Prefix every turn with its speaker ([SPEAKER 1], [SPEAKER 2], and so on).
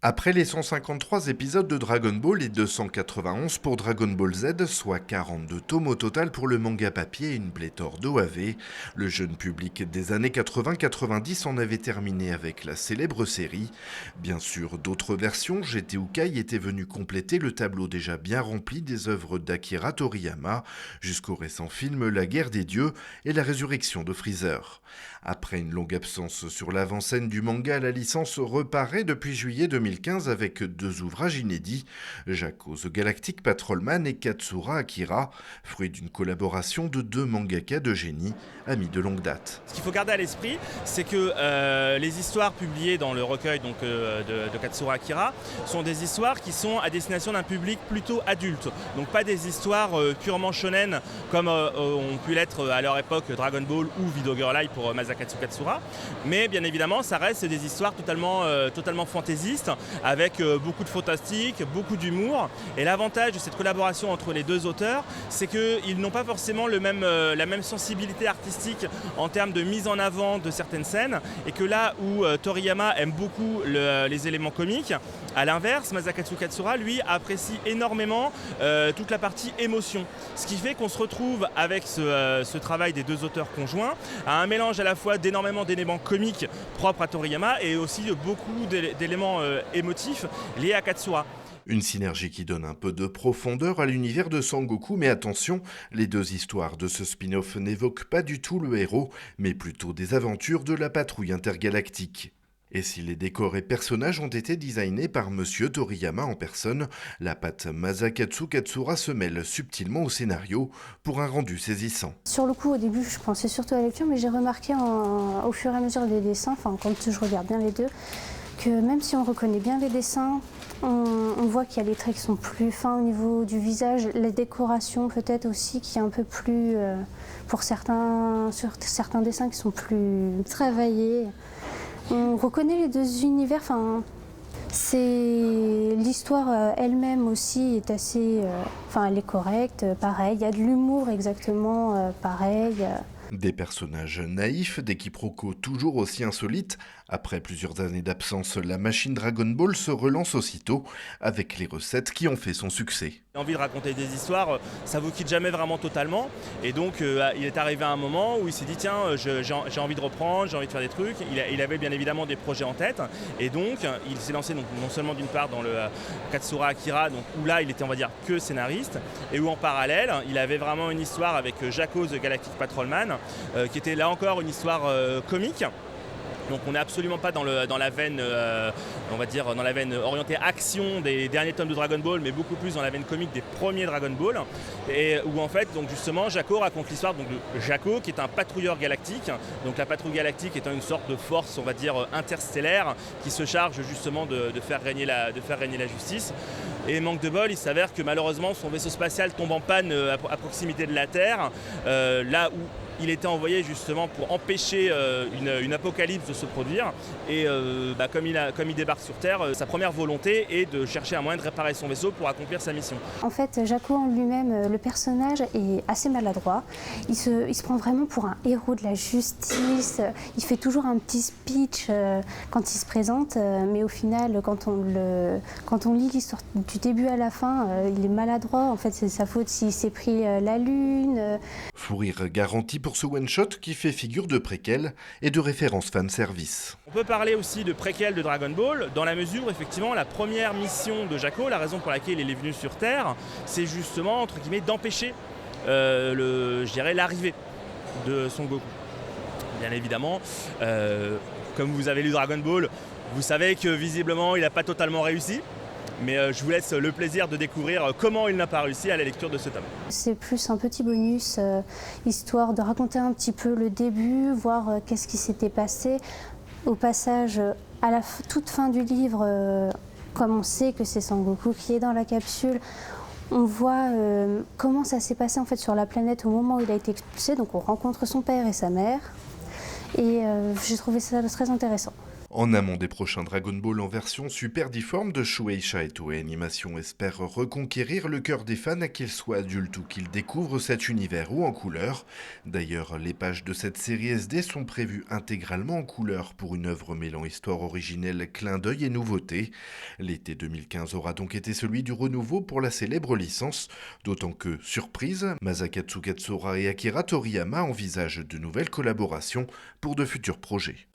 [SPEAKER 1] Après les 153 épisodes de Dragon Ball et 291 pour Dragon Ball Z, soit 42 tomes au total pour le manga papier et une pléthore d'OAV, le jeune public des années 80-90 en avait terminé avec la célèbre série. Bien sûr, d'autres versions, GT Ukai, étaient venues compléter le tableau déjà bien rempli des œuvres d'Akira Toriyama, jusqu'au récent film La Guerre des Dieux et la résurrection de Freezer. Après une longue absence sur l'avant-scène du manga, la licence reparaît depuis juillet 2015 avec deux ouvrages inédits, Jaco The Galactic Patrolman et Katsura Akira, fruit d'une collaboration de deux mangaka de génie, amis de longue date.
[SPEAKER 2] Ce qu'il faut garder à l'esprit, c'est que les histoires publiées dans le recueil de Katsura Akira sont des histoires qui sont à destination d'un public plutôt adulte. Donc pas des histoires purement shonen comme ont pu l'être à leur époque Dragon Ball ou Video Girl Eye pour Masakatsu Katsura. Mais bien évidemment, ça reste des histoires totalement fantaisistes avec beaucoup de fantastique, beaucoup d'humour. Et l'avantage de cette collaboration entre les deux auteurs, c'est qu'ils n'ont pas forcément la même sensibilité artistique en termes de mise en avant de certaines scènes, et que là où Toriyama aime beaucoup les éléments comiques, à l'inverse, Masakatsu Katsura, lui, apprécie énormément toute la partie émotion. Ce qui fait qu'on se retrouve avec ce travail des deux auteurs conjoints à un mélange à la fois d'énormément d'éléments comiques propres à Toriyama et aussi de beaucoup d'éléments émotifs liés à Katsura.
[SPEAKER 1] Une synergie qui donne un peu de profondeur à l'univers de Sangoku, mais attention, les deux histoires de ce spin-off n'évoquent pas du tout le héros, mais plutôt des aventures de la patrouille intergalactique. Et si les décors et personnages ont été designés par Monsieur Toriyama en personne, la patte Masakatsu Katsura se mêle subtilement au scénario pour un rendu saisissant.
[SPEAKER 3] Sur le coup, au début, je pensais surtout à la lecture, mais j'ai remarqué au fur et à mesure des dessins, quand je regarde bien les deux, que même si on reconnaît bien les dessins, on voit qu'il y a les traits qui sont plus fins au niveau du visage, les décorations peut-être aussi qui est un peu plus, pour certains dessins qui sont plus travaillés. On reconnaît les deux univers, l'histoire elle-même aussi est assez, elle est correcte, pareil, il y a de l'humour exactement, pareil.
[SPEAKER 1] Des personnages naïfs, des quiproquos toujours aussi insolites. Après plusieurs années d'absence, la machine Dragon Ball se relance aussitôt avec les recettes qui ont fait son succès.
[SPEAKER 2] Envie de raconter des histoires, ça vous quitte jamais vraiment totalement. Et donc il est arrivé un moment où il s'est dit tiens, j'ai envie de reprendre, j'ai envie de faire des trucs. Il avait bien évidemment des projets en tête. Et donc il s'est lancé non seulement d'une part dans le Katsura Akira, où là il était on va dire que scénariste, et où en parallèle il avait vraiment une histoire avec Jaco The Galactic Patrolman, qui était là encore une histoire comique. Donc on n'est absolument pas dans la veine, on va dire, dans la veine orientée action des derniers tomes de Dragon Ball, mais beaucoup plus dans la veine comique des premiers Dragon Ball. Et où en fait, donc justement, Jaco raconte l'histoire de Jaco, qui est un patrouilleur galactique. Donc la patrouille galactique étant une sorte de force, on va dire, interstellaire, qui se charge justement de faire régner la justice. Et manque de bol, il s'avère que malheureusement son vaisseau spatial tombe en panne à proximité de la Terre, là où il était envoyé justement pour empêcher une apocalypse de se produire. Et comme il débarque sur Terre, sa première volonté est de chercher un moyen de réparer son vaisseau pour accomplir sa mission.
[SPEAKER 3] En fait, Jaco en lui-même, le personnage est assez maladroit. Il se prend vraiment pour un héros de la justice. Il fait toujours un petit speech quand il se présente, mais au final, quand on lit l'histoire du début à la fin, il est maladroit. En fait, c'est sa faute s'il s'est pris la lune.
[SPEAKER 1] Fou rire garanti pour ce one-shot qui fait figure de préquel et de référence fanservice.
[SPEAKER 2] On peut parler aussi de préquel de Dragon Ball, dans la mesure où effectivement la première mission de Jaco, la raison pour laquelle il est venu sur Terre, c'est justement entre guillemets d'empêcher l'arrivée de Son Goku. Bien évidemment, comme vous avez lu Dragon Ball, vous savez que visiblement il n'a pas totalement réussi. Mais je vous laisse le plaisir de découvrir comment il n'a pas réussi à la lecture de ce tome.
[SPEAKER 3] C'est plus un petit bonus, histoire de raconter un petit peu le début, voir qu'est-ce qui s'était passé. Au passage, à la toute fin du livre, comme on sait que c'est Sangoku qui est dans la capsule, on voit comment ça s'est passé en fait sur la planète au moment où il a été expulsé. Donc on rencontre son père et sa mère. Et j'ai trouvé ça très intéressant.
[SPEAKER 1] En amont des prochains Dragon Ball en version super difforme de Shueisha et Toei Animation espère reconquérir le cœur des fans, qu'ils soient adultes ou qu'ils découvrent cet univers ou en couleur. D'ailleurs, les pages de cette série SD sont prévues intégralement en couleur pour une œuvre mêlant histoire originelle, clin d'œil et nouveauté. L'été 2015 aura donc été celui du renouveau pour la célèbre licence, d'autant que, surprise, Masakatsu Katsura et Akira Toriyama envisagent de nouvelles collaborations pour de futurs projets.